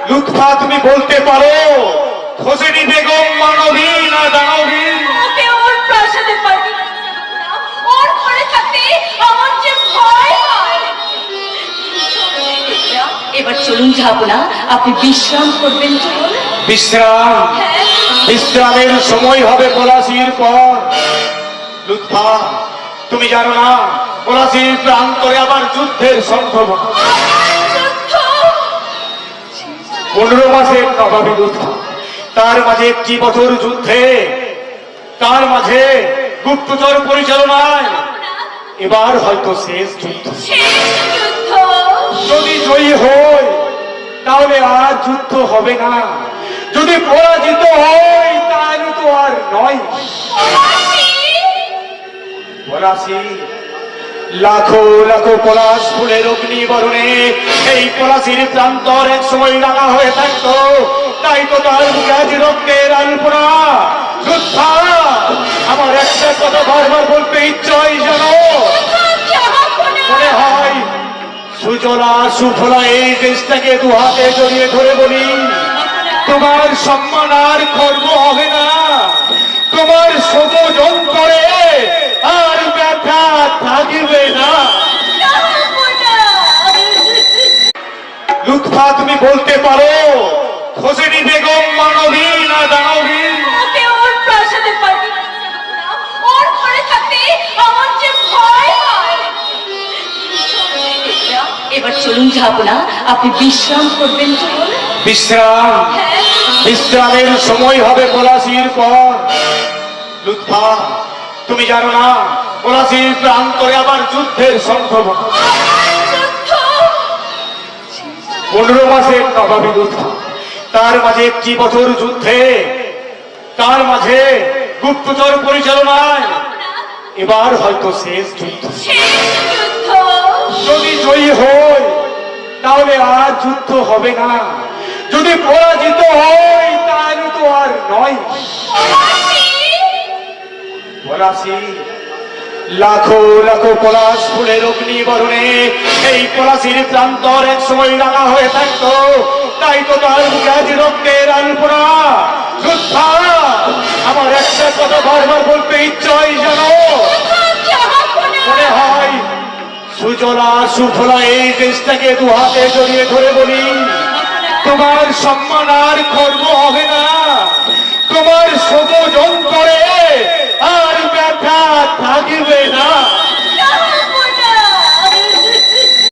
লুৎফা তুমি বলতে পারো খোঁজেনি বেগম মানবী না দানবী? ওকে ওর প্রাসাদে পাঠিয়ে দিয়েছে না, ওর ঘরে থাকতে আমার যে ভয় হয়। এবার চলুন যাবো না, আপনি বিশ্রাম করবেন চলুন। বিশ্রাম? হ্যাঁ, বিশ্রামের সময় হবে পলাশির পর। লুৎফা তুমি জানো না পলাশির প্রান্তরে আবার যুদ্ধের সম্ভাবনা। যুদ্ধ! 15 মাসের নবাবী লুৎফা, তার মাঝে একটি বছর যুদ্ধে, তার মাঝে গুপ্তচর পরিচালনায় এবার হয়তো শেষ যুদ্ধ। শেষ যুদ্ধ! যদি জয়ী হই তাহলে আর যুদ্ধ হবে না, যদি পরাজিত হই তাহলে তো আর নয়। পলাশী লাখো লাখো পলাশ ফুলের অগ্নি বরণে এই পলাশির প্রান্তর এক সময় রাঙা হয়ে থাকতো, তাই তো তার মুখে আজ রক্তের আলপনা। লুৎফা আমার একটা কথা বারবার বলতে ইচ্ছে হয় জানো, মনে হয় সুজলা সুফলা এই দেশটাকে দু হাতে জড়িয়ে ধরে বলি, তোমার সম্মান আর খর্ব হবে না, তোমার সবজন করে আর ব্যথা থাকবে না। লুৎফা তুমি বলতে পারো খোঁজেনি বেগম মানবী না দানবী? ওকে ওর প্রাসাদে পাঠিয়ে দিয়েছে না, ওর ঘরে থাকতে আমার যে ভয় হয়। এবার চলুন যাবো না, আপনি বিশ্রাম করবেন চলুন। বিশ্রাম? হ্যাঁ, বিশ্রামের সময় হবে পলাশির পর। লুৎফা তুমি জানো না পলাশির প্রান্তরে আবার যুদ্ধের সম্ভাবনা। যুদ্ধ! 15 মাসের নবাবী লুৎফা, তার মাঝে একটি বছর যুদ্ধে, তার মাঝে গুপ্তচর পরিচালনায় এবার হয়তো শেষ যুদ্ধ। শেষ যুদ্ধ! যদি জয়ী হই তাহলে আর যুদ্ধ হবে না, যদি পরাজিত হই তাহলে তো আর নয়। পলাশী লাখো লাখো পলাশ ফুলের অগ্নি বরণে এই পলাশির প্রান্তর এক সময় রাঙা হয়ে থাকতো, তাই তো তার মুখে আজ রক্তের আলপনা। লুৎফা আমার একটা কথা বারবার বলতে ইচ্ছে হয় জানো, মনে হয় সুজলা সুফলা এই দেশটাকে দু হাতে জড়িয়ে ধরে বলি, তোমার সম্মান আর খর্ব হবে না, তোমার সবজন করে আর ব্যথা থাকবে না।